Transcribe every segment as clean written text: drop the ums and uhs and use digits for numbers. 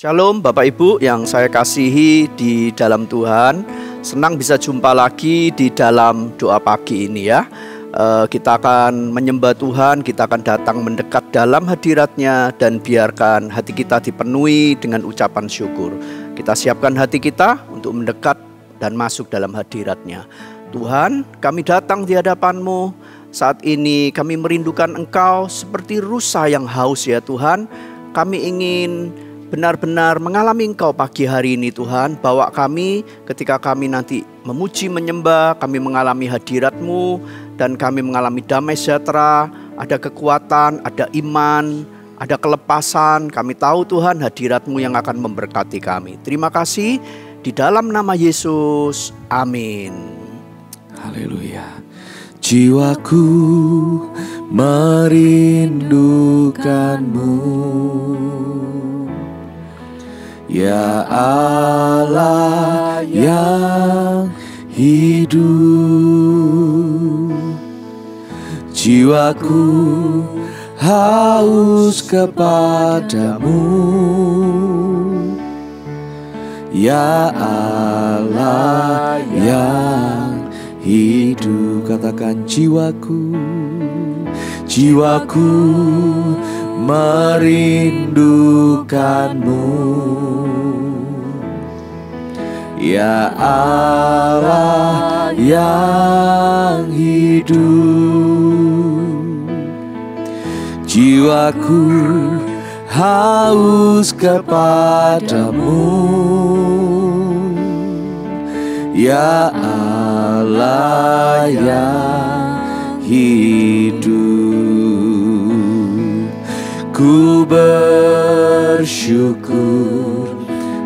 Shalom Bapak Ibu yang saya kasihi di dalam Tuhan. Senang bisa jumpa lagi di dalam doa pagi ini ya. Kita akan menyembah Tuhan, kita akan datang mendekat dalam hadirat-Nya dan biarkan hati kita dipenuhi dengan ucapan syukur. Kita siapkan hati kita untuk mendekat dan masuk dalam hadirat-Nya. Tuhan, kami datang di hadapan-Mu. Saat ini kami merindukan Engkau seperti rusa yang haus ya Tuhan. Kami ingin benar-benar mengalami Engkau pagi hari ini Tuhan. Bawa kami ketika kami nanti memuji menyembah, kami mengalami hadirat-Mu dan kami mengalami damai sejahtera, ada kekuatan, ada iman, ada kelepasan. Kami tahu Tuhan hadirat-Mu yang akan memberkati kami. Terima kasih di dalam nama Yesus. Amin. Haleluya. Jiwaku merindukan-Mu, ya Allah yang hidup. Jiwaku haus kepadamu, ya Allah yang hidup. Katakan jiwaku, jiwaku merindukan-Mu, ya Allah yang hidup. Jiwaku haus kepadamu, ya Allah yang hidup. Ku bersyukur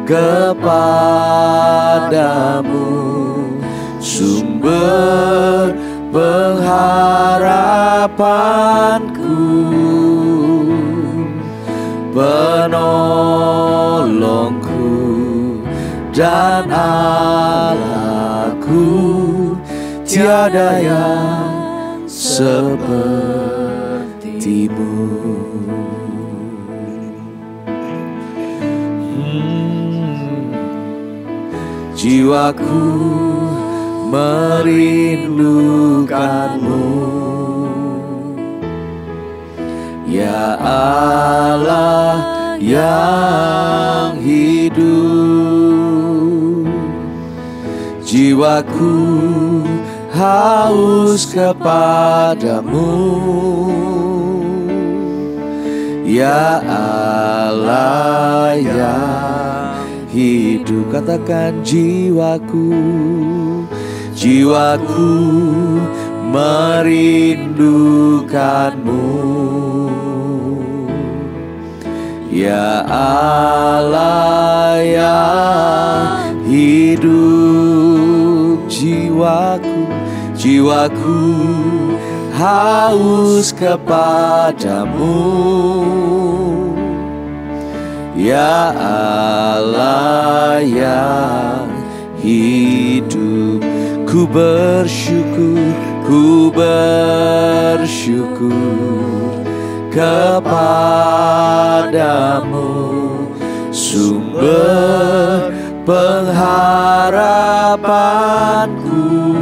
kepadamu, sumber pengharapanku, penolongku dan Allahku, tiada yang seperti-Mu. Jiwaku merindukan-Mu, ya Allah yang hidup. Jiwaku haus kepadamu, ya Allah yang hidup. Katakan jiwaku, jiwaku merindukan-Mu, ya Allah yang hidup. Jiwaku, jiwaku haus kepadamu, ya Allah yang hidup. Ku bersyukur, ku bersyukur kepadamu, sumber pengharapanku,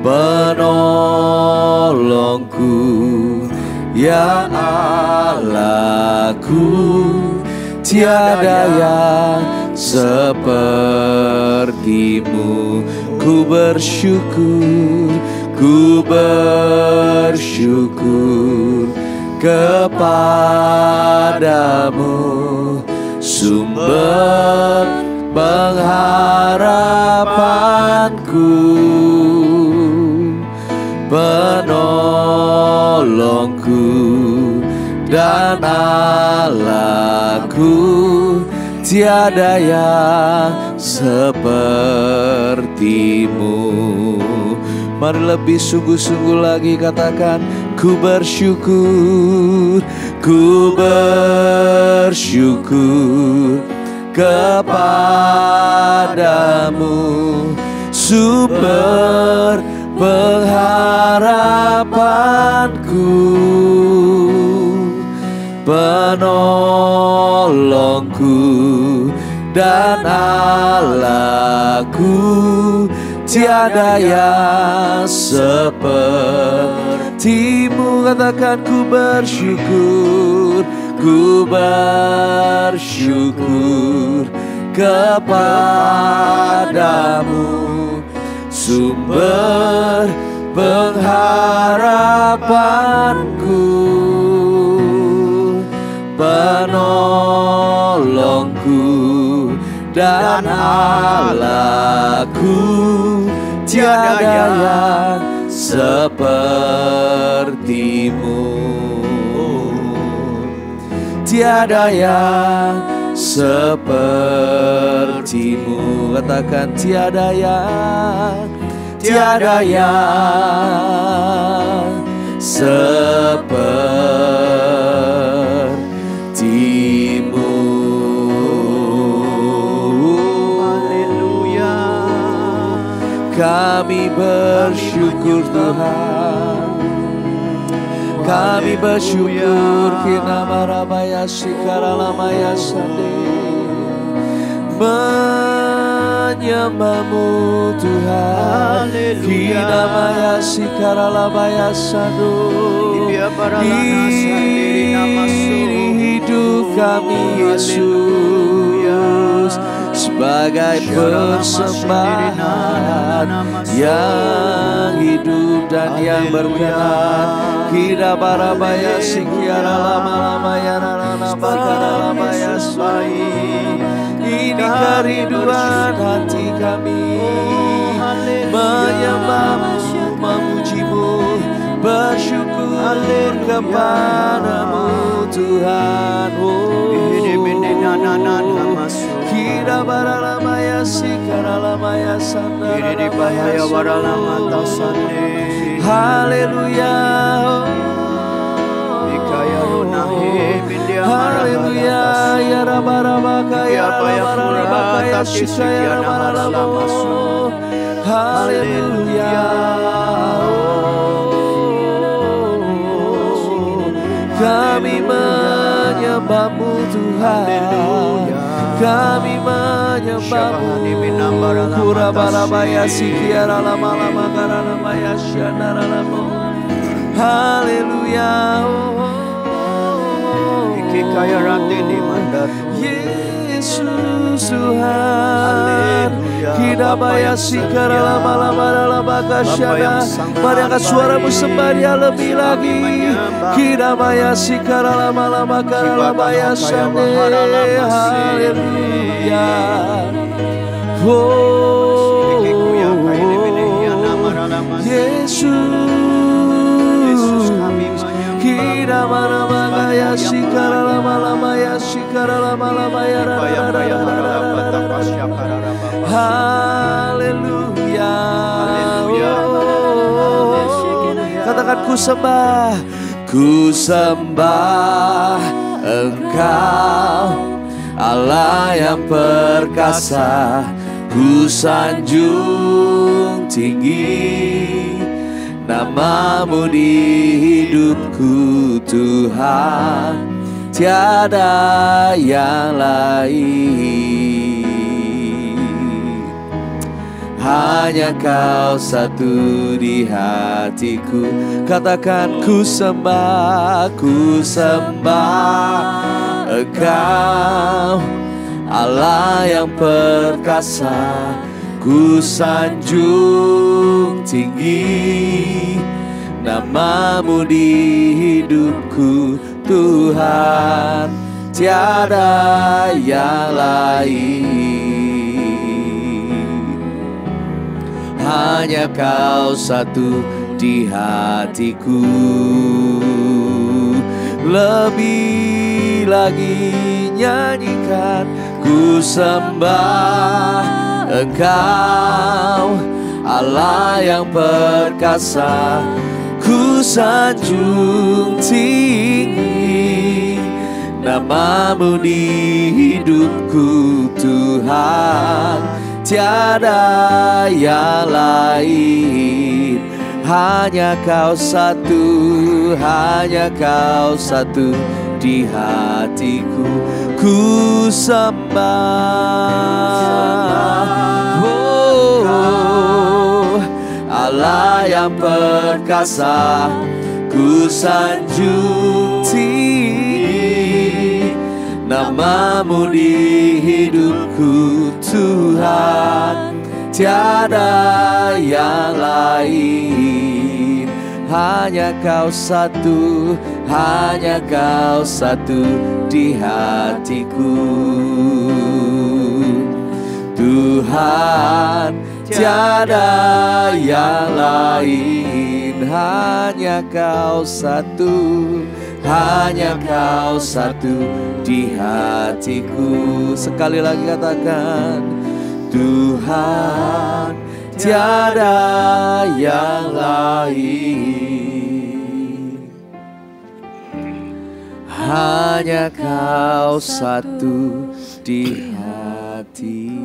penolongku, ya Allahku, tiada yang seperti-Mu. Ku bersyukur, ku bersyukur kepadamu, sumber pengharapanku, penolongku dan Allahku, tiada yang seperti-Mu. Mari lebih sungguh-sungguh lagi katakan, ku bersyukur, ku bersyukur kepadamu, sumber pengharapanku, penolongku penolongku dan Allahku, tiada yang sepertimu. Katakan ku bersyukur, ku bersyukur kepadamu, sumber pengharapanku, penolongku dan Allahku, tiada yang sepertimu, tiada yang sepertimu. Katakan tiada yang sepertimu. Haleluya. Kami bersyukur Tuhan, kami bersyukur kina marabaya sikaralamaya sande, menyembahmu Tuhan. Kina maya sikaralabaya sando, ini hidup kami Yesus sebagai persembahan yang hidup dan yang berkenan. Kira barabaya sikiara lama-lama ya rana bakara lama ya sai. Ini kerinduan hati kami, menyembahmu, memujimu, bersyukur kepadamu Tuhan. Kira baralamaya sikaralamaya sandaramaya haleluya, haleluya, ya rabarabaka ya rabarabaka ya shikaya rabarabamo, haleluya. Kami menyembahmu Tuhan, kami menyembahmu. Kurabarabaya sikiara lama-lama karanamaya syanaralamu, haleluya. Yesus Tuhan, kita bayar sikara lama-lama dalam bakasyana. Mari angkat suaramu sembah Dia lebih lagi. Kita bayar sikara lama-lama karena bayar sande, haleluya. Oh, Yesus, kita mana-mana ya sikara lama-lama ya sikara lama-lama ya haleluya. Katakan ku sembah, ku sembah Engkau Allah yang perkasa, ku sanjung tinggi namamu di hidupku Tuhan, tiada yang lain, hanya Kau satu di hatiku. Katakan ku sembah Engkau Allah yang perkasa, ku sanjung tinggi namamu di hidupku Tuhan, tiada yang lain, hanya Kau satu di hatiku. Lebih lagi nyanyikan, ku sembah Engkau Allah yang perkasa, ku sanjung tinggi namamu di hidupku Tuhan, tiada yang lain, hanya Kau satu, hanya Kau satu di hatiku. Ku sembah, oh, Allah yang perkasa. Ku sanjung tinggi namamu di hidupku Tuhan, tiada yang lain. Hanya kau satu, hanya kau satu di hatiku. Tuhan, tiada yang lain. Hanya kau satu, hanya kau satu di hatiku. Sekali lagi katakan, Tuhan, tiada yang lain. Hanya kau satu di hatiku.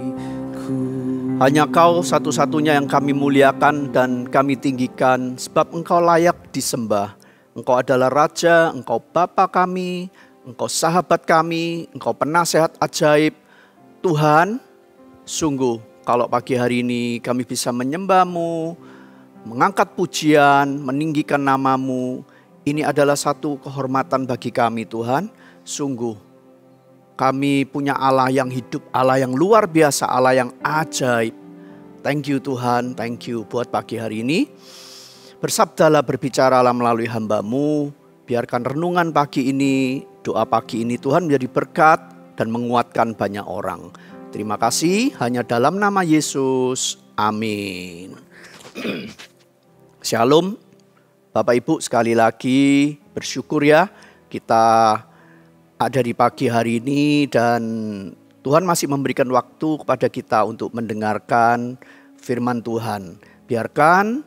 Hanya Kau satu-satunya yang kami muliakan dan kami tinggikan, sebab Engkau layak disembah. Engkau adalah Raja, Engkau Bapa kami, Engkau sahabat kami, Engkau penasehat ajaib. Tuhan, sungguh kalau pagi hari ini kami bisa menyembah-Mu, mengangkat pujian, meninggikan nama-Mu, ini adalah satu kehormatan bagi kami Tuhan. Sungguh kami punya Allah yang hidup, Allah yang luar biasa, Allah yang ajaib. Thank you Tuhan, thank you buat pagi hari ini. Bersabdalah, berbicaralah melalui hamba-Mu. Biarkan renungan pagi ini, doa pagi ini Tuhan menjadi berkat dan menguatkan banyak orang. Terima kasih, hanya dalam nama Yesus. Amin. Shalom. Bapak Ibu, sekali lagi bersyukur ya kita ada di pagi hari ini dan Tuhan masih memberikan waktu kepada kita untuk mendengarkan firman Tuhan. Biarkan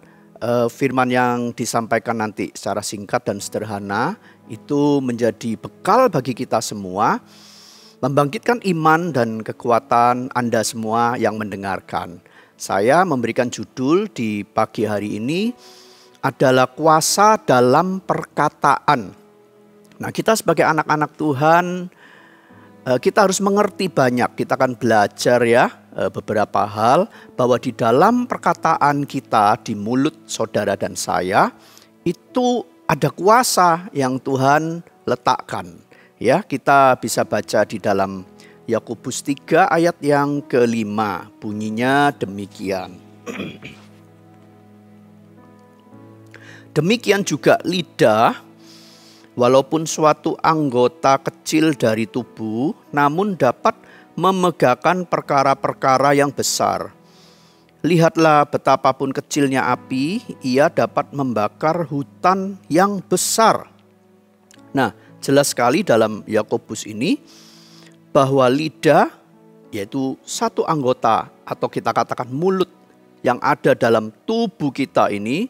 firman yang disampaikan nanti secara singkat dan sederhana itu menjadi bekal bagi kita semua, membangkitkan iman dan kekuatan Anda semua yang mendengarkan. Saya memberikan judul di pagi hari ini adalah kuasa dalam perkataan. Nah, kita sebagai anak-anak Tuhan, kita harus mengerti banyak. Kita akan belajar ya beberapa hal bahwa di dalam perkataan kita, di mulut saudara dan saya, itu ada kuasa yang Tuhan letakkan. Ya, kita bisa baca di dalam Yakobus 3 ayat yang ke-5. Bunyinya demikian. Demikian juga lidah, walaupun suatu anggota kecil dari tubuh, namun dapat memegahkan perkara-perkara yang besar. Lihatlah betapapun kecilnya api, ia dapat membakar hutan yang besar. Nah, jelas sekali dalam Yakobus ini bahwa lidah, yaitu satu anggota atau kita katakan mulut yang ada dalam tubuh kita ini,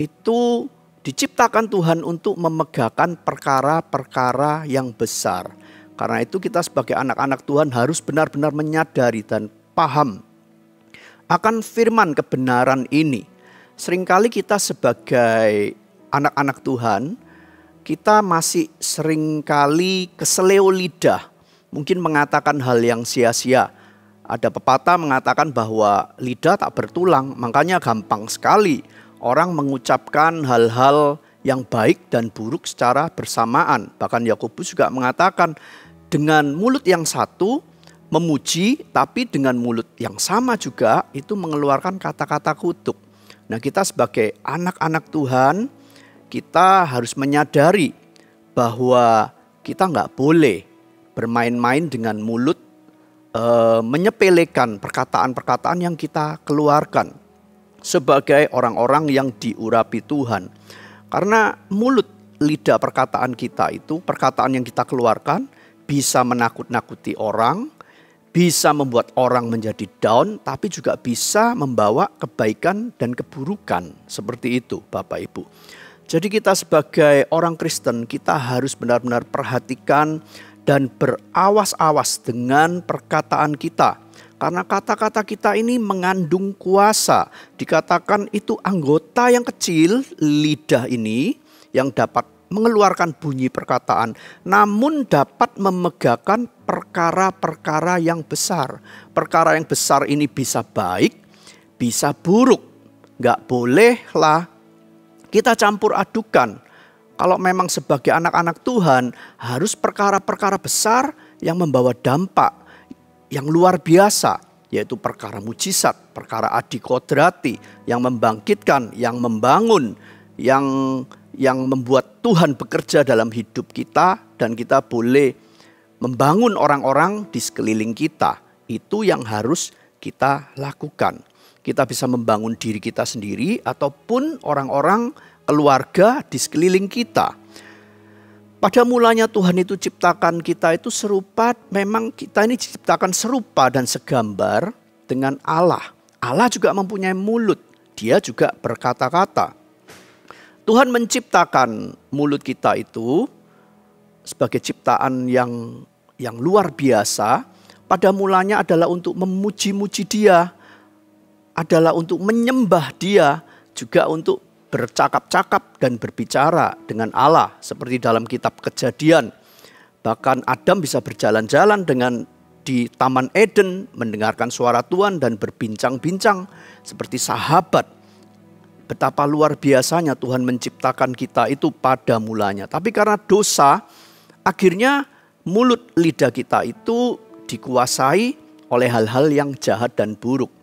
itu diciptakan Tuhan untuk memegahkan perkara-perkara yang besar. Karena itu kita sebagai anak-anak Tuhan harus benar-benar menyadari dan paham akan firman kebenaran ini. Seringkali kita sebagai anak-anak Tuhan, kita masih seringkali keseleo lidah. Mungkin mengatakan hal yang sia-sia. Ada pepatah mengatakan bahwa lidah tak bertulang, makanya gampang sekali orang mengucapkan hal-hal yang baik dan buruk secara bersamaan. Bahkan Yakobus juga mengatakan dengan mulut yang satu memuji, tapi dengan mulut yang sama juga itu mengeluarkan kata-kata kutuk. Nah, kita sebagai anak-anak Tuhan, kita harus menyadari bahwa kita nggak boleh bermain-main dengan mulut, menyepelekan perkataan-perkataan yang kita keluarkan sebagai orang-orang yang diurapi Tuhan. Karena mulut, lidah perkataan kita itu, perkataan yang kita keluarkan bisa menakut-nakuti orang, bisa membuat orang menjadi down, tapi juga bisa membawa kebaikan dan keburukan. Seperti itu Bapak Ibu. Jadi kita sebagai orang Kristen, kita harus benar-benar perhatikan dan berawas-awas dengan perkataan kita. Karena kata-kata kita ini mengandung kuasa. Dikatakan itu anggota yang kecil, lidah ini, yang dapat mengeluarkan bunyi perkataan, namun dapat memegahkan perkara-perkara yang besar. Perkara yang besar ini bisa baik, bisa buruk. Nggak bolehlah kita campur adukan. Kalau memang sebagai anak-anak Tuhan, harus perkara-perkara besar yang membawa dampak yang luar biasa, yaitu perkara mujizat, perkara adikodrati, yang membangkitkan, yang membangun, yang membuat Tuhan bekerja dalam hidup kita, dan kita boleh membangun orang-orang di sekeliling kita. Itu yang harus kita lakukan. Kita bisa membangun diri kita sendiri ataupun orang-orang keluarga di sekeliling kita. Pada mulanya Tuhan itu ciptakan kita itu serupa, memang kita ini diciptakan serupa dan segambar dengan Allah. Allah juga mempunyai mulut, dia juga berkata-kata. Tuhan menciptakan mulut kita itu sebagai ciptaan yang luar biasa. Pada mulanya adalah untuk memuji-muji dia, adalah untuk menyembah dia, juga untuk bercakap-cakap dan berbicara dengan Allah. Seperti dalam kitab Kejadian, bahkan Adam bisa berjalan-jalan di Taman Eden, mendengarkan suara Tuhan dan berbincang-bincang seperti sahabat. Betapa luar biasanya Tuhan menciptakan kita itu pada mulanya. Tapi karena dosa, akhirnya mulut lidah kita itu dikuasai oleh hal-hal yang jahat dan buruk.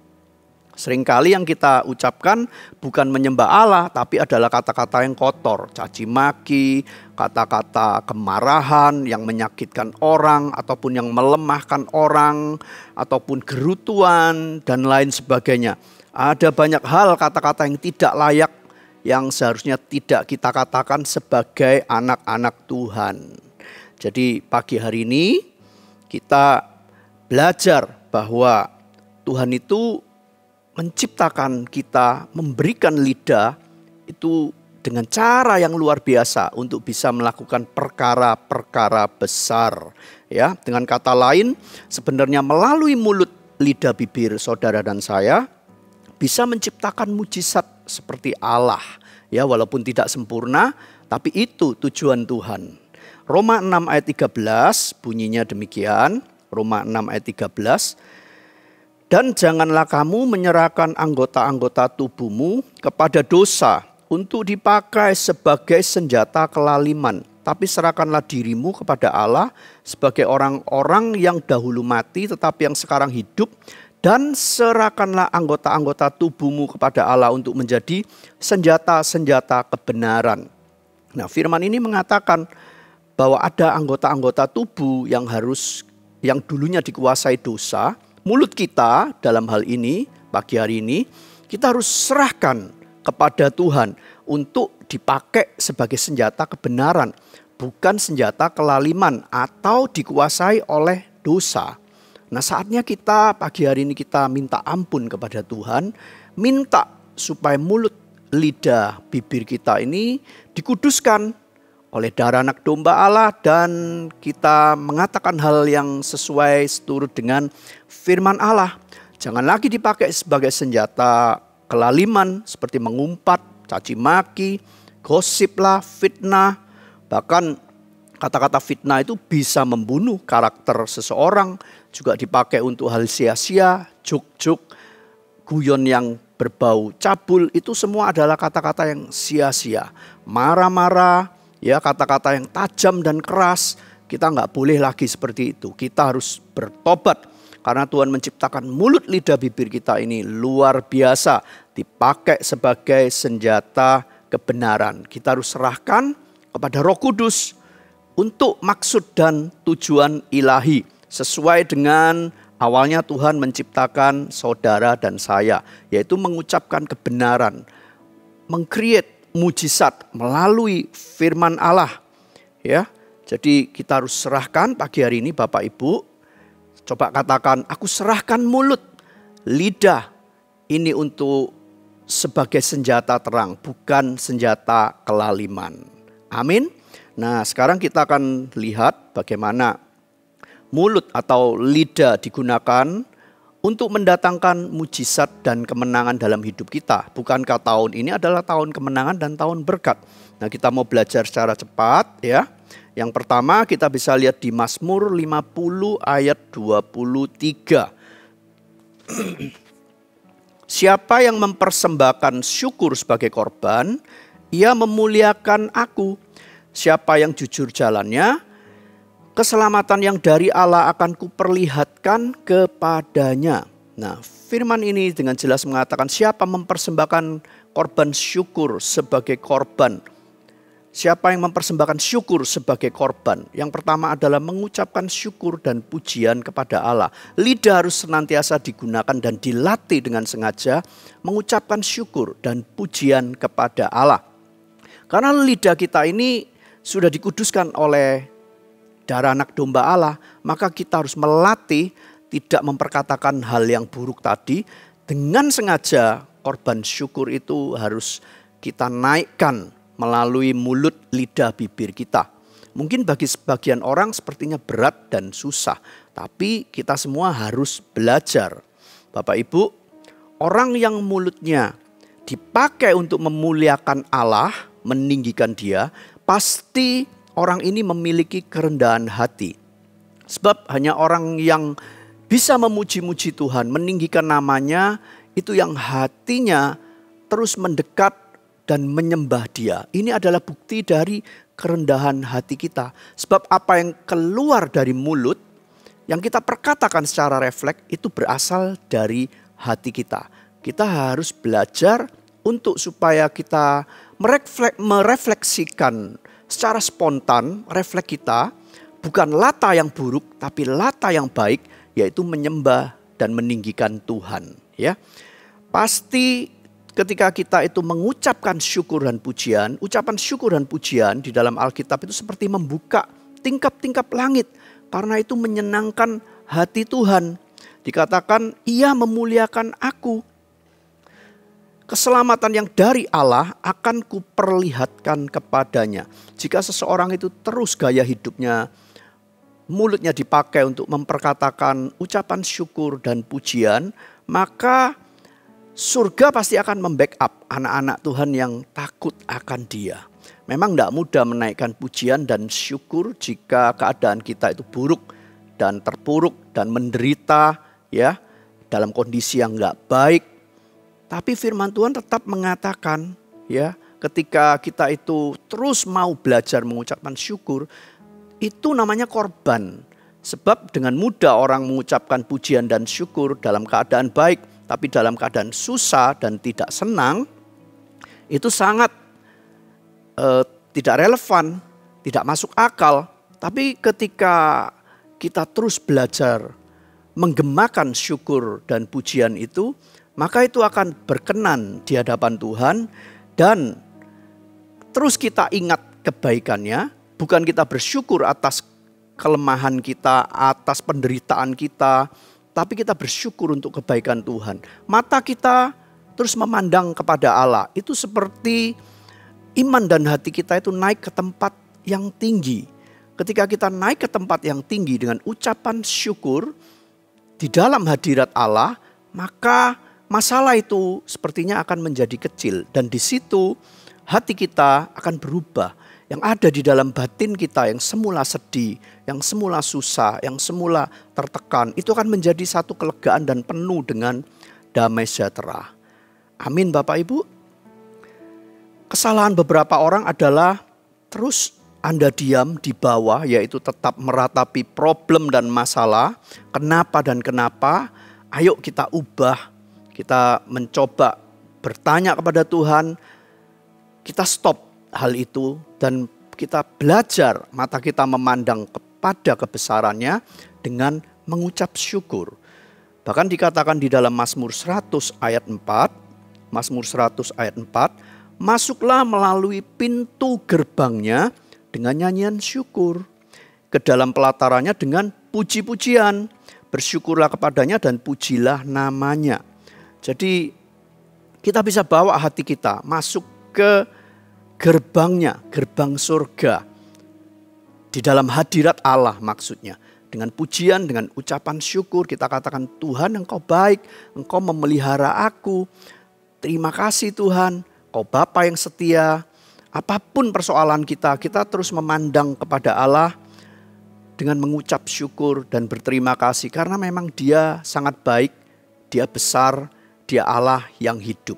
Seringkali yang kita ucapkan bukan menyembah Allah, tapi adalah kata-kata yang kotor, caci maki, kata-kata kemarahan yang menyakitkan orang, ataupun yang melemahkan orang, ataupun gerutuan, dan lain sebagainya. Ada banyak hal kata-kata yang tidak layak, yang seharusnya tidak kita katakan sebagai anak-anak Tuhan. Jadi pagi hari ini kita belajar bahwa Tuhan itu menciptakan kita, memberikan lidah itu dengan cara yang luar biasa untuk bisa melakukan perkara-perkara besar. Ya, dengan kata lain, sebenarnya melalui mulut, lidah, bibir saudara dan saya bisa menciptakan mujizat seperti Allah. Ya, walaupun tidak sempurna, tapi itu tujuan Tuhan. Roma 6 ayat 13 bunyinya demikian. Roma 6 ayat 13. Dan janganlah kamu menyerahkan anggota-anggota tubuhmu kepada dosa untuk dipakai sebagai senjata kelaliman. Tapi serahkanlah dirimu kepada Allah sebagai orang-orang yang dahulu mati tetapi yang sekarang hidup. Dan serahkanlah anggota-anggota tubuhmu kepada Allah untuk menjadi senjata-senjata kebenaran. Nah, firman ini mengatakan bahwa ada anggota-anggota tubuh yang dulunya dikuasai dosa. Mulut kita dalam hal ini, pagi hari ini, kita harus serahkan kepada Tuhan untuk dipakai sebagai senjata kebenaran, bukan senjata kelaliman atau dikuasai oleh dosa. Nah, saatnya kita pagi hari ini kita minta ampun kepada Tuhan, minta supaya mulut, lidah, bibir kita ini dikuduskan oleh darah anak domba Allah, dan kita mengatakan hal yang sesuai seturut dengan firman Allah. Jangan lagi dipakai sebagai senjata kelaliman seperti mengumpat, caci maki, gosiplah, fitnah. Bahkan kata-kata fitnah itu bisa membunuh karakter seseorang, juga dipakai untuk hal sia-sia, juk-juk, guyon yang berbau cabul, itu semua adalah kata-kata yang sia-sia. Marah-marah, ya, kata-kata yang tajam dan keras, kita nggak boleh lagi seperti itu. Kita harus bertobat karena Tuhan menciptakan mulut, lidah, bibir kita ini luar biasa, dipakai sebagai senjata kebenaran. Kita harus serahkan kepada Roh Kudus untuk maksud dan tujuan ilahi, sesuai dengan awalnya Tuhan menciptakan saudara dan saya, yaitu mengucapkan kebenaran, meng-create mujizat melalui firman Allah. Ya, jadi kita harus serahkan pagi hari ini Bapak Ibu. Coba katakan, aku serahkan mulut, lidah ini untuk sebagai senjata terang, bukan senjata kelaliman. Amin. Nah, sekarang kita akan lihat bagaimana mulut atau lidah digunakan untuk mendatangkan mujizat dan kemenangan dalam hidup kita. Bukankah tahun ini adalah tahun kemenangan dan tahun berkat? Nah, kita mau belajar secara cepat ya. Yang pertama kita bisa lihat di Mazmur 50 ayat 23. Siapa yang mempersembahkan syukur sebagai korban, ia memuliakan aku. Siapa yang jujur jalannya, keselamatan yang dari Allah akan kuperlihatkan kepadanya. Nah, firman ini dengan jelas mengatakan siapa mempersembahkan korban syukur sebagai korban. Siapa yang mempersembahkan syukur sebagai korban? Yang pertama adalah mengucapkan syukur dan pujian kepada Allah. Lidah harus senantiasa digunakan dan dilatih dengan sengaja mengucapkan syukur dan pujian kepada Allah. Karena lidah kita ini sudah dikuduskan oleh darah anak domba Allah, maka kita harus melatih tidak memperkatakan hal yang buruk tadi. Dengan sengaja korban syukur itu harus kita naikkan melalui mulut, lidah, bibir kita. Mungkin bagi sebagian orang sepertinya berat dan susah, tapi kita semua harus belajar. Bapak Ibu, orang yang mulutnya dipakai untuk memuliakan Allah, meninggikan Dia, pasti orang ini memiliki kerendahan hati. Sebab hanya orang yang bisa memuji-muji Tuhan, meninggikan namanya, itu yang hatinya terus mendekat dan menyembah Dia. Ini adalah bukti dari kerendahan hati kita. Sebab apa yang keluar dari mulut, yang kita perkatakan secara refleks, itu berasal dari hati kita. Kita harus belajar untuk supaya kita merefleksikan secara spontan, refleks kita, bukan lata yang buruk, tapi lata yang baik, yaitu menyembah dan meninggikan Tuhan. Ya, pasti ketika kita itu mengucapkan syukur dan pujian, ucapan syukur dan pujian di dalam Alkitab itu seperti membuka tingkap-tingkap langit. Karena itu menyenangkan hati Tuhan. Dikatakan ia memuliakan aku. Keselamatan yang dari Allah akan kuperlihatkan kepadanya. Jika seseorang itu terus gaya hidupnya, mulutnya dipakai untuk memperkatakan ucapan syukur dan pujian, maka surga pasti akan membackup anak-anak Tuhan yang takut akan Dia. Memang tidak mudah menaikkan pujian dan syukur jika keadaan kita itu buruk dan terpuruk dan menderita ya dalam kondisi yang nggak baik. Tapi firman Tuhan tetap mengatakan ya ketika kita itu terus mau belajar mengucapkan syukur, itu namanya korban. Sebab dengan mudah orang mengucapkan pujian dan syukur dalam keadaan baik, tapi dalam keadaan susah dan tidak senang, itu sangat tidak relevan, tidak masuk akal. Tapi ketika kita terus belajar menggemakan syukur dan pujian itu, maka itu akan berkenan di hadapan Tuhan. Dan terus kita ingat kebaikannya, bukan kita bersyukur atas kelemahan kita, atas penderitaan kita, tapi kita bersyukur untuk kebaikan Tuhan. Mata kita terus memandang kepada Allah. Itu seperti iman dan hati kita itu naik ke tempat yang tinggi. Ketika kita naik ke tempat yang tinggi dengan ucapan syukur di dalam hadirat Allah, maka masalah itu sepertinya akan menjadi kecil. Dan di situ hati kita akan berubah. Yang ada di dalam batin kita yang semula sedih, yang semula susah, yang semula tertekan, itu akan menjadi satu kelegaan dan penuh dengan damai sejahtera. Amin Bapak Ibu. Kesalahan beberapa orang adalah terus Anda diam di bawah, yaitu tetap meratapi problem dan masalah. Kenapa dan kenapa? Ayo kita ubah, kita mencoba bertanya kepada Tuhan, kita stop hal itu dan kita belajar mata kita memandang kepada kebesarannya dengan mengucap syukur. Bahkan dikatakan di dalam Mazmur 100 ayat 4, Mazmur 100 ayat 4, masuklah melalui pintu gerbangnya dengan nyanyian syukur, ke dalam pelatarannya dengan puji-pujian, bersyukurlah kepadanya dan pujilah namanya. Jadi kita bisa bawa hati kita masuk ke gerbangnya, gerbang surga. Di dalam hadirat Allah maksudnya. dengan pujian, dengan ucapan syukur. Kita katakan, Tuhan Engkau baik, Engkau memelihara aku. Terima kasih Tuhan, Kau Bapa yang setia. Apapun persoalan kita terus memandang kepada Allah dengan mengucap syukur dan berterima kasih. Karena memang Dia sangat baik, Dia besar, Dia Allah yang hidup.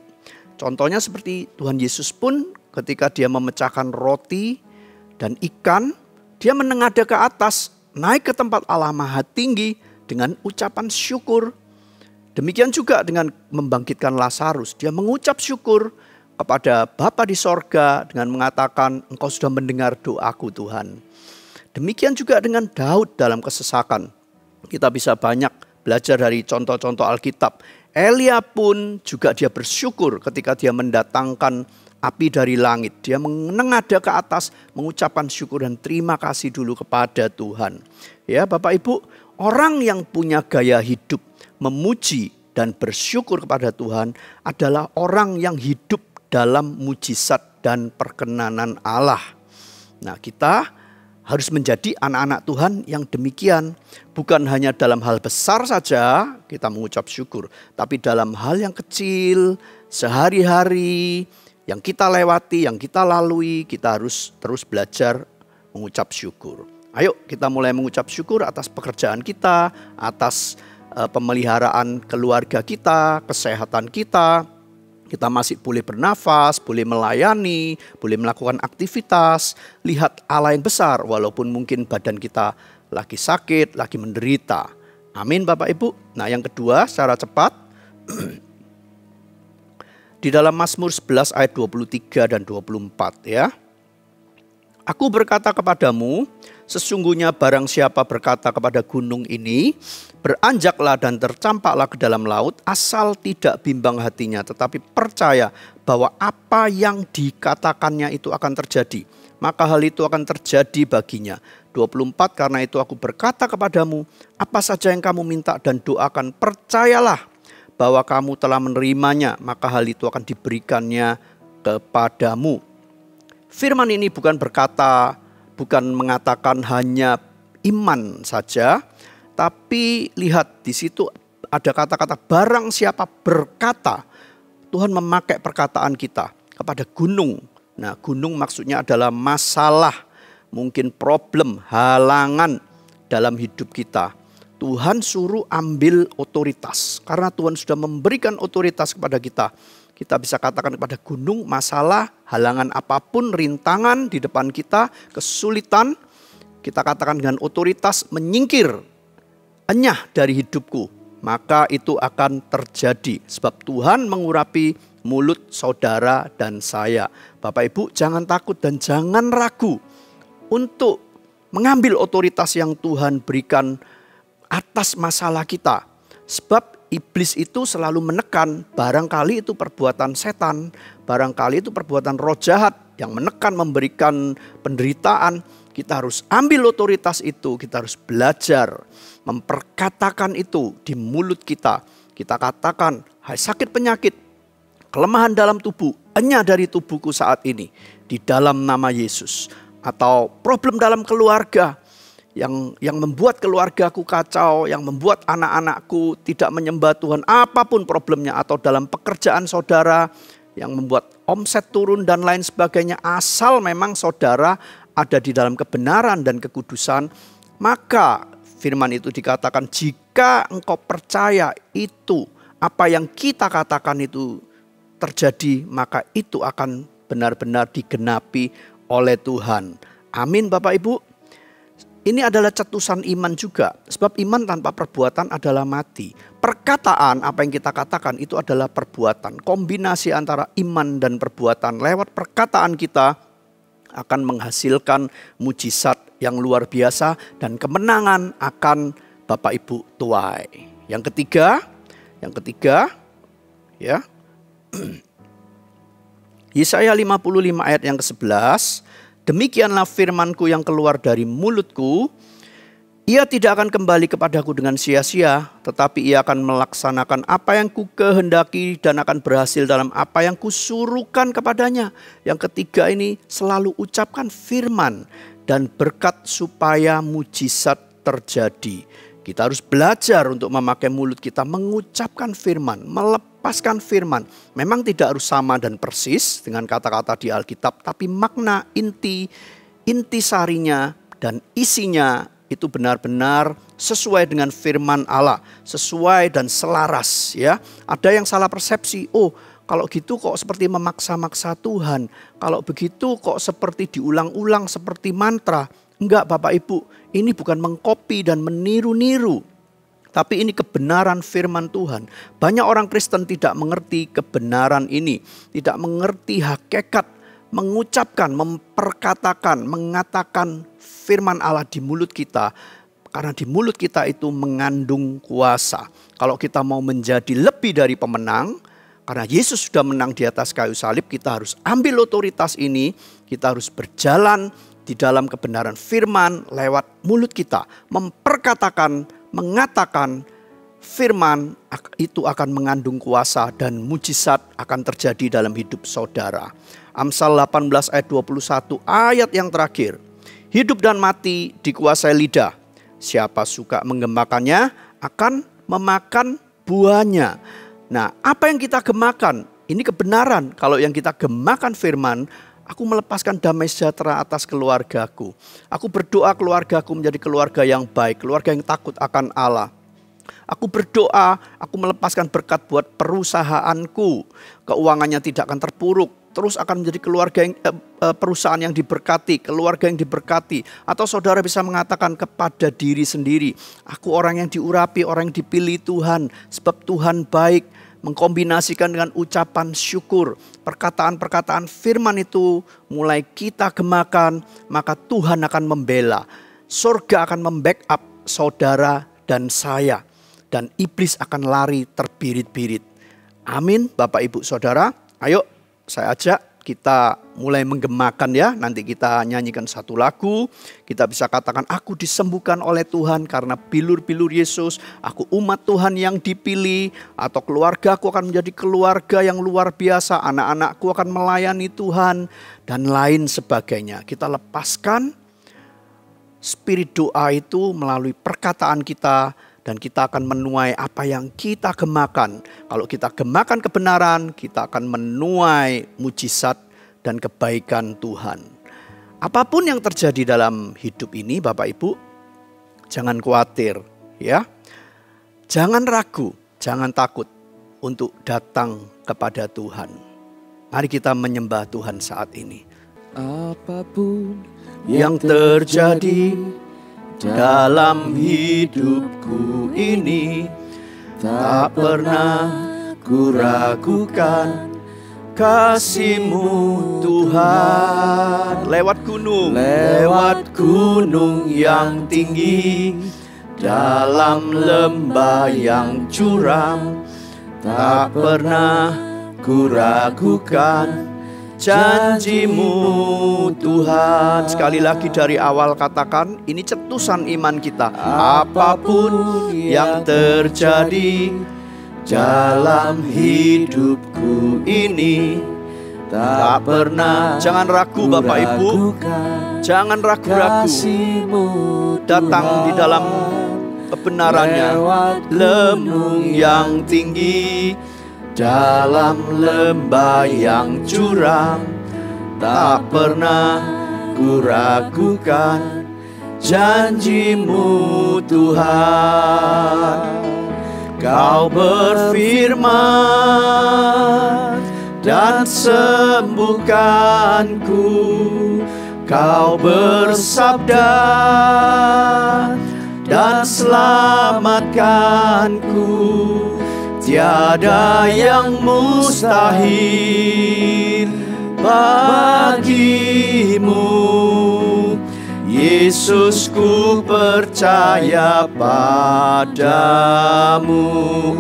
Contohnya seperti Tuhan Yesus pun ketika Dia memecahkan roti dan ikan, Dia menengadah ke atas, naik ke tempat Allah Maha Tinggi dengan ucapan syukur. Demikian juga dengan membangkitkan Lazarus. Dia mengucap syukur kepada Bapa di sorga dengan mengatakan, Engkau sudah mendengar doaku Tuhan. Demikian juga dengan Daud dalam kesesakan. Kita bisa banyak belajar dari contoh-contoh Alkitab. Elia pun juga dia bersyukur ketika dia mendatangkan api dari langit. Dia menengadah ke atas, mengucapkan syukur dan terima kasih dulu kepada Tuhan. Ya Bapak Ibu, orang yang punya gaya hidup memuji dan bersyukur kepada Tuhan adalah orang yang hidup dalam mujizat dan perkenanan Allah. Nah, kita harus menjadi anak-anak Tuhan yang demikian. Bukan hanya dalam hal besar saja kita mengucap syukur, tapi dalam hal yang kecil, sehari-hari, yang kita lewati, yang kita lalui, kita harus terus belajar mengucap syukur. Ayo kita mulai mengucap syukur atas pekerjaan kita, atas pemeliharaan keluarga kita, kesehatan kita. Kita masih boleh bernafas, boleh melayani, boleh melakukan aktivitas. Lihat Allah yang besar walaupun mungkin badan kita lagi sakit, lagi menderita. Amin Bapak Ibu. Nah yang kedua secara cepat. Di dalam Mazmur 11 ayat 23 dan 24 ya. Aku berkata kepadamu, sesungguhnya barang siapa berkata kepada gunung ini, beranjaklah dan tercampaklah ke dalam laut, asal tidak bimbang hatinya, tetapi percaya bahwa apa yang dikatakannya itu akan terjadi, maka hal itu akan terjadi baginya. 24, karena itu aku berkata kepadamu, apa saja yang kamu minta dan doakan, percayalah bahwa kamu telah menerimanya, maka hal itu akan diberikannya kepadamu. Firman ini bukan mengatakan hanya iman saja, tapi lihat di situ ada kata-kata barang siapa berkata. Tuhan memakai perkataan kita kepada gunung. Nah, gunung maksudnya adalah masalah, mungkin problem, halangan dalam hidup kita. Tuhan suruh ambil otoritas karena Tuhan sudah memberikan otoritas kepada kita. Kita bisa katakan kepada gunung, masalah, halangan apapun, rintangan di depan kita, kesulitan. Kita katakan dengan otoritas, menyingkir, enyah dari hidupku. Maka itu akan terjadi. Sebab Tuhan mengurapi mulut saudara dan saya. Bapak Ibu jangan takut dan jangan ragu untuk mengambil otoritas yang Tuhan berikan atas masalah kita. Sebab iblis itu selalu menekan, barangkali itu perbuatan setan, barangkali itu perbuatan roh jahat yang menekan, memberikan penderitaan. Kita harus ambil otoritas itu, kita harus belajar memperkatakan itu di mulut kita. Kita katakan, hai sakit penyakit, kelemahan dalam tubuh, enyah dari tubuhku saat ini di dalam nama Yesus. Atau problem dalam keluarga, yang membuat keluargaku kacau, yang membuat anak-anakku tidak menyembah Tuhan, apapun problemnya, atau dalam pekerjaan saudara yang membuat omset turun dan lain sebagainya, asal memang saudara ada di dalam kebenaran dan kekudusan, maka firman itu dikatakan jika engkau percaya itu, apa yang kita katakan itu terjadi, maka itu akan benar-benar digenapi oleh Tuhan. Amin Bapak Ibu. Ini adalah cetusan iman juga. Sebab iman tanpa perbuatan adalah mati. Perkataan apa yang kita katakan itu adalah perbuatan. Kombinasi antara iman dan perbuatan lewat perkataan kita akan menghasilkan mujizat yang luar biasa. Dan kemenangan akan Bapak Ibu tuai. Yang ketiga ya. Yesaya 55 ayat yang ke-11. Demikianlah firmanku yang keluar dari mulutku, ia tidak akan kembali kepadaku dengan sia-sia, tetapi ia akan melaksanakan apa yang ku kehendaki dan akan berhasil dalam apa yang kusuruhkan kepadanya. Yang ketiga ini selalu ucapkan firman dan berkat supaya mujizat terjadi. Kita harus belajar untuk memakai mulut kita, mengucapkan firman, melepaskan firman. Memang tidak harus sama dan persis dengan kata-kata di Alkitab, tapi makna intisarinya dan isinya itu benar-benar sesuai dengan firman Allah, sesuai dan selaras ya. Ada yang salah persepsi, oh kalau gitu kok seperti memaksa-maksa Tuhan, kalau begitu kok seperti diulang-ulang seperti mantra. Enggak Bapak Ibu, ini bukan mengkopi dan meniru-niru, tapi ini kebenaran firman Tuhan. Banyak orang Kristen tidak mengerti kebenaran ini, tidak mengerti hakikat mengucapkan, memperkatakan, mengatakan firman Allah di mulut kita. Karena di mulut kita itu mengandung kuasa. Kalau kita mau menjadi lebih dari pemenang, karena Yesus sudah menang di atas kayu salib, kita harus ambil otoritas ini, kita harus berjalan di dalam kebenaran firman lewat mulut kita. Memperkatakan, mengatakan firman itu akan mengandung kuasa dan mujizat akan terjadi dalam hidup saudara. Amsal 18 ayat 21 ayat yang terakhir. Hidup dan mati dikuasai lidah. Siapa suka menggemakannya akan memakan buahnya. Nah, apa yang kita gemakan? Ini kebenaran. Kalau yang kita gemakan firman, aku melepaskan damai sejahtera atas keluargaku. Aku berdoa keluargaku menjadi keluarga yang baik, keluarga yang takut akan Allah. Aku berdoa, aku melepaskan berkat buat perusahaanku. Keuangannya tidak akan terpuruk. Terus akan menjadi keluarga yang, perusahaan yang diberkati, keluarga yang diberkati. Atau saudara bisa mengatakan kepada diri sendiri, aku orang yang diurapi, orang yang dipilih Tuhan. Sebab Tuhan baik. Mengkombinasikan dengan ucapan syukur. Perkataan-perkataan firman itu mulai kita gemakan, maka Tuhan akan membela. Surga akan membackup saudara dan saya. Dan iblis akan lari terbirit-birit. Amin Bapak Ibu Saudara. Ayo saya ajak kita mulai menggemakan ya. Nanti kita nyanyikan satu lagu. Kita bisa katakan aku disembuhkan oleh Tuhan karena bilur-bilur Yesus. Aku umat Tuhan yang dipilih. Atau keluarga aku akan menjadi keluarga yang luar biasa. Anak-anakku akan melayani Tuhan. Dan lain sebagainya. Kita lepaskan spirit doa itu melalui perkataan kita. Dan kita akan menuai apa yang kita gemakan. Kalau kita gemakan kebenaran, kita akan menuai mujizat dan kebaikan Tuhan. Apapun yang terjadi dalam hidup ini Bapak Ibu, jangan khawatir ya. Jangan ragu, jangan takut untuk datang kepada Tuhan. Mari kita menyembah Tuhan saat ini. Apapun yang terjadi dalam hidupku ini, tak pernah ku ragukan kasih-Mu Tuhan. Lewat gunung yang tinggi, dalam lembah yang curam, tak pernah ku ragukan janji-Mu Tuhan. Sekali lagi dari awal katakan, ini cetusan iman kita. Apapun yang terjadi dalam hidupku ini, tak pernah. Jangan ragu Bapak Ibu, jangan ragu-ragu. Datang di dalam kebenarannya. Lembung yang tinggi, dalam lembah yang curam, tak pernah ku ragukan janji-Mu Tuhan. Kau berfirman dan sembuhkanku, Kau bersabda dan selamatkanku. Tiada yang mustahil bagimu, Yesus, ku percaya padamu.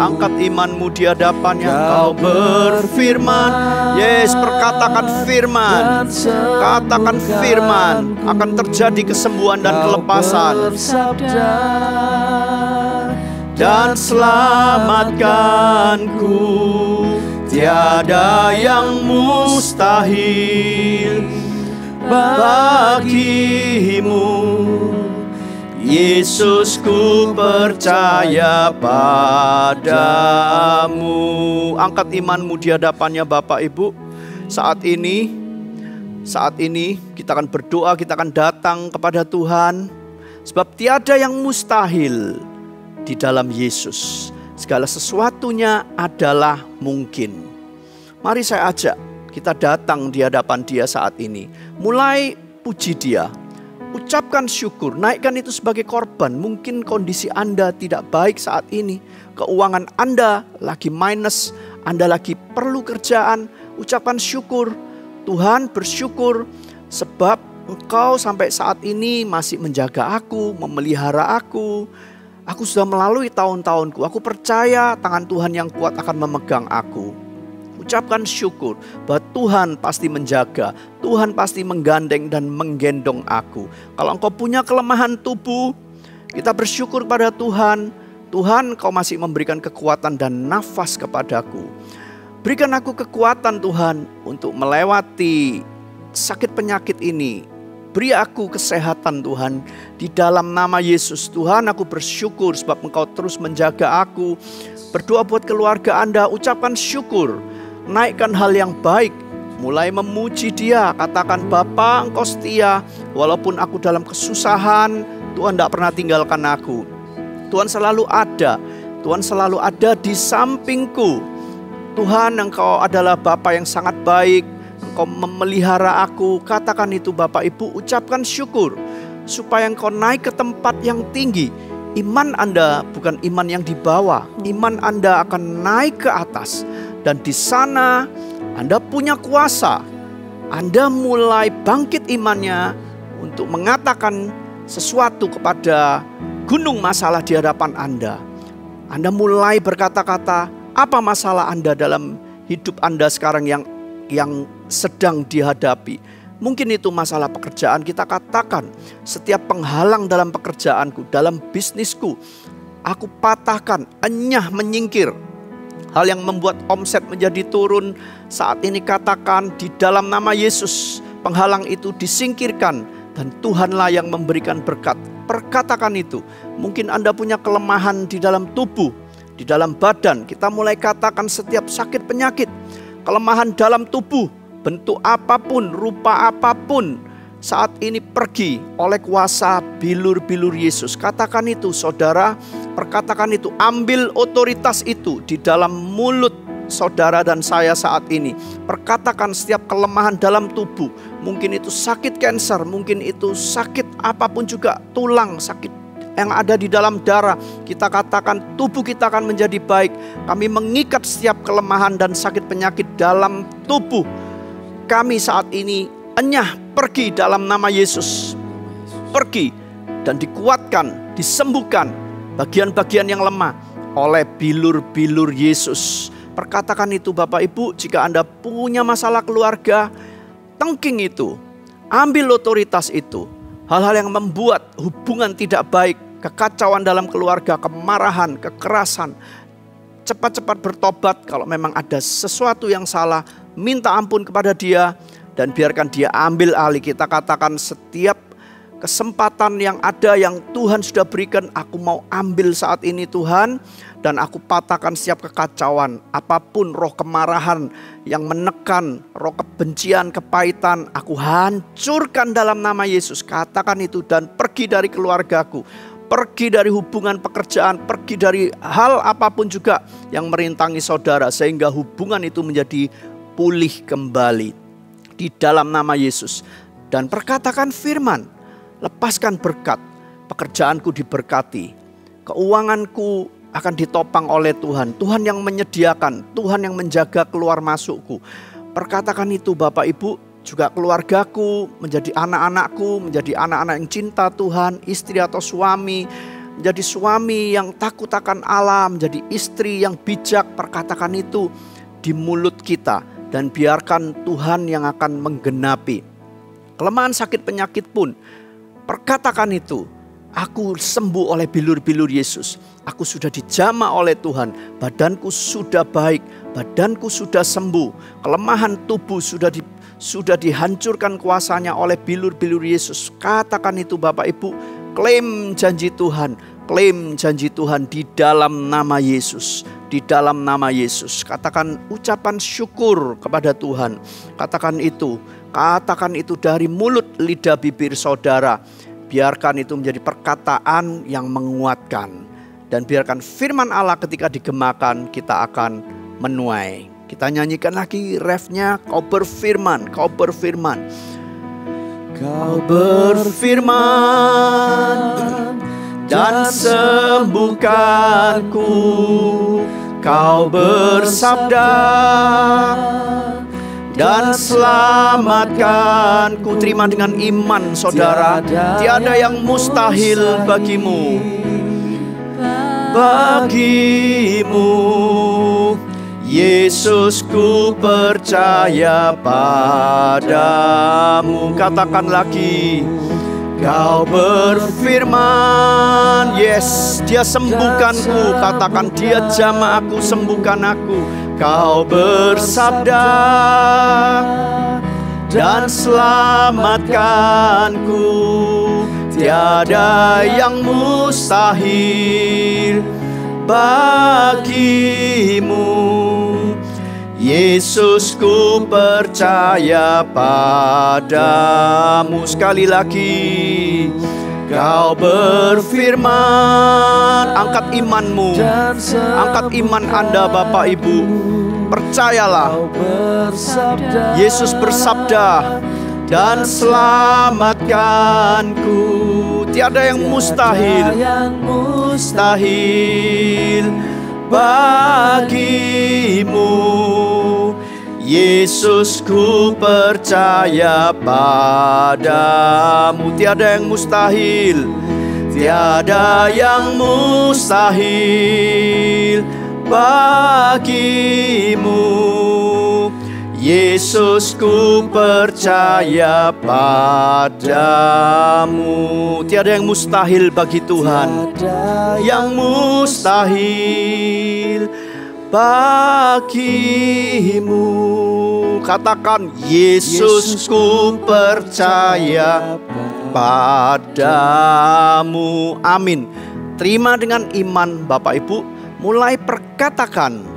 Angkat imanmu di hadapannya. Kau berfirman, yes, perkatakan firman. Katakan firman, akan terjadi kesembuhan dan kelepasan. Dan selamatkanku, tiada yang mustahil bagimu, Yesus, ku percaya padamu. Angkat imanmu di hadapannya Bapak Ibu. Saat ini kita akan berdoa, kita akan datang kepada Tuhan. Sebab tiada yang mustahil di dalam Yesus. Segala sesuatunya adalah mungkin. Mari saya ajak kita datang di hadapan Dia saat ini. Mulai puji Dia. Ucapkan syukur, naikkan itu sebagai korban. Mungkin kondisi Anda tidak baik saat ini. Keuangan Anda lagi minus, Anda lagi perlu kerjaan. Ucapkan syukur. Tuhan, bersyukur sebab Engkau sampai saat ini masih menjaga aku, memelihara aku. Aku sudah melalui tahun-tahunku. Aku percaya tangan Tuhan yang kuat akan memegang aku. Ucapkan syukur bahwa Tuhan pasti menjaga, Tuhan pasti menggandeng dan menggendong aku. Kalau engkau punya kelemahan tubuh, kita bersyukur pada Tuhan. Tuhan, Kau masih memberikan kekuatan dan nafas kepadaku. Berikan aku kekuatan Tuhan untuk melewati sakit penyakit ini. Beri aku kesehatan Tuhan di dalam nama Yesus. Tuhan, aku bersyukur sebab Engkau terus menjaga aku. Berdoa buat keluarga Anda, ucapkan syukur. Naikkan hal yang baik, mulai memuji Dia. Katakan, Bapa, Engkau setia. Walaupun aku dalam kesusahan, Tuhan tidak pernah tinggalkan aku. Tuhan selalu ada. Tuhan selalu ada di sampingku. Tuhan, Engkau adalah Bapa yang sangat baik. Engkau memelihara aku. Katakan itu Bapak Ibu, ucapkan syukur. Supaya Engkau naik ke tempat yang tinggi. Iman Anda bukan iman yang di bawah. Iman Anda akan naik ke atas. Dan di sana Anda punya kuasa. Anda mulai bangkit imannya untuk mengatakan sesuatu kepada gunung masalah di hadapan Anda. Anda mulai berkata-kata, apa masalah Anda dalam hidup Anda sekarang yang sedang dihadapi. Mungkin itu masalah pekerjaan, kita katakan setiap penghalang dalam pekerjaanku, dalam bisnisku, aku patahkan, enyah menyingkir. Hal yang membuat omset menjadi turun, saat ini katakan di dalam nama Yesus, penghalang itu disingkirkan dan Tuhanlah yang memberikan berkat. Perkatakan itu. Mungkin Anda punya kelemahan di dalam tubuh, di dalam badan. Kita mulai katakan setiap sakit penyakit, kelemahan dalam tubuh, bentuk apapun, rupa apapun, saat ini pergi oleh kuasa bilur-bilur Yesus. Katakan itu saudara, perkatakan itu, ambil otoritas itu di dalam mulut saudara dan saya saat ini. Perkatakan setiap kelemahan dalam tubuh, mungkin itu sakit kanker, mungkin itu sakit apapun juga, tulang, sakit yang ada di dalam darah. Kita katakan tubuh kita akan menjadi baik. Kami mengikat setiap kelemahan dan sakit penyakit dalam tubuh kami saat ini. Enyah, pergi dalam nama Yesus. Pergi dan dikuatkan, disembuhkan bagian-bagian yang lemah oleh bilur-bilur Yesus. Perkatakan itu Bapak Ibu, jika Anda punya masalah keluarga, tengking itu, ambil otoritas itu. Hal-hal yang membuat hubungan tidak baik, kekacauan dalam keluarga, kemarahan, kekerasan, cepat-cepat bertobat. Kalau memang ada sesuatu yang salah, minta ampun kepada Dia dan biarkan Dia ambil alih. Kita katakan setiap kesempatan yang ada yang Tuhan sudah berikan, aku mau ambil saat ini Tuhan. Dan aku patahkan setiap kekacauan, apapun roh kemarahan yang menekan, roh kebencian, kepahitan, aku hancurkan dalam nama Yesus. Katakan itu dan pergi dari keluargaku, pergi dari hubungan pekerjaan, pergi dari hal apapun juga yang merintangi saudara, sehingga hubungan itu menjadi pulih kembali di dalam nama Yesus. Dan perkatakan firman, lepaskan berkat, pekerjaanku diberkati, keuanganku akan ditopang oleh Tuhan. Tuhan yang menyediakan, Tuhan yang menjaga keluar masukku. Perkatakan itu Bapak Ibu, juga keluargaku, menjadi anak-anakku, menjadi anak-anak yang cinta Tuhan, istri atau suami, menjadi suami yang takut akan Allah, menjadi istri yang bijak. Perkatakan itu di mulut kita dan biarkan Tuhan yang akan menggenapi. Kelemahan sakit penyakit pun, perkatakan itu. Aku sembuh oleh bilur-bilur Yesus. Aku sudah dijamah oleh Tuhan. Badanku sudah baik. Badanku sudah sembuh. Kelemahan tubuh sudah dihancurkan kuasanya oleh bilur-bilur Yesus. Katakan itu Bapak Ibu. Klaim janji Tuhan, klaim janji Tuhan di dalam nama Yesus. Di dalam nama Yesus, katakan ucapan syukur kepada Tuhan. Katakan itu dari mulut, lidah, bibir saudara. Biarkan itu menjadi perkataan yang menguatkan. Dan biarkan firman Allah ketika digemakan kita akan menuai. Kita nyanyikan lagi refnya, kau berfirman, kau berfirman. Kau berfirman dan sembuhkanku, kau bersabda dan selamatkanku. Terima dengan iman saudara, tiada yang mustahil bagimu. Bagimu Yesus, ku percaya padamu. Katakan lagi, kau berfirman, yes, dia sembuhkanku. Katakan, dia jamah aku, sembuhkan aku. Kau bersabda dan selamatkanku. Tiada yang mustahil bagimu. Yesus, ku percaya padamu. Sekali lagi, kau berfirman. Angkat imanmu, angkat iman Anda Bapak Ibu. Percayalah, Yesus bersabda dan selamatkanku. Tiada yang mustahil, mustahil bagimu. Yesus, ku percaya padamu. Tiada yang mustahil, tiada yang mustahil bagimu. Yesus, ku percaya padamu. Tiada yang mustahil bagi Tuhan, yang mustahil bagimu. Katakan, Yesus, ku percaya padamu. Amin. Terima dengan iman Bapak Ibu. Mulai perkatakan,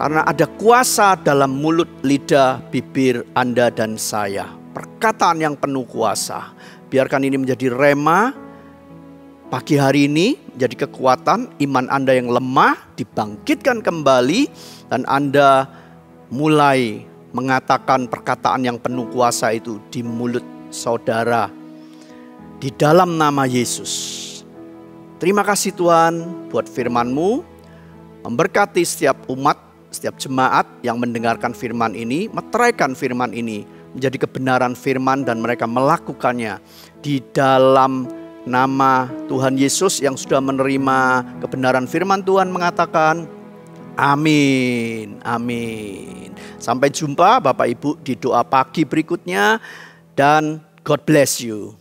karena ada kuasa dalam mulut, lidah, bibir Anda dan saya. Perkataan yang penuh kuasa. Biarkan ini menjadi rema pagi hari ini, menjadi kekuatan. Iman Anda yang lemah dibangkitkan kembali, dan Anda mulai mengatakan perkataan yang penuh kuasa itu di mulut saudara, di dalam nama Yesus. Terima kasih Tuhan buat firman-Mu, memberkati setiap umat, setiap jemaat yang mendengarkan firman ini, meteraikan firman ini menjadi kebenaran firman dan mereka melakukannya di dalam nama Tuhan Yesus yang sudah menerima kebenaran firman Tuhan mengatakan amin, amin. Sampai jumpa Bapak Ibu di doa pagi berikutnya, dan God bless you.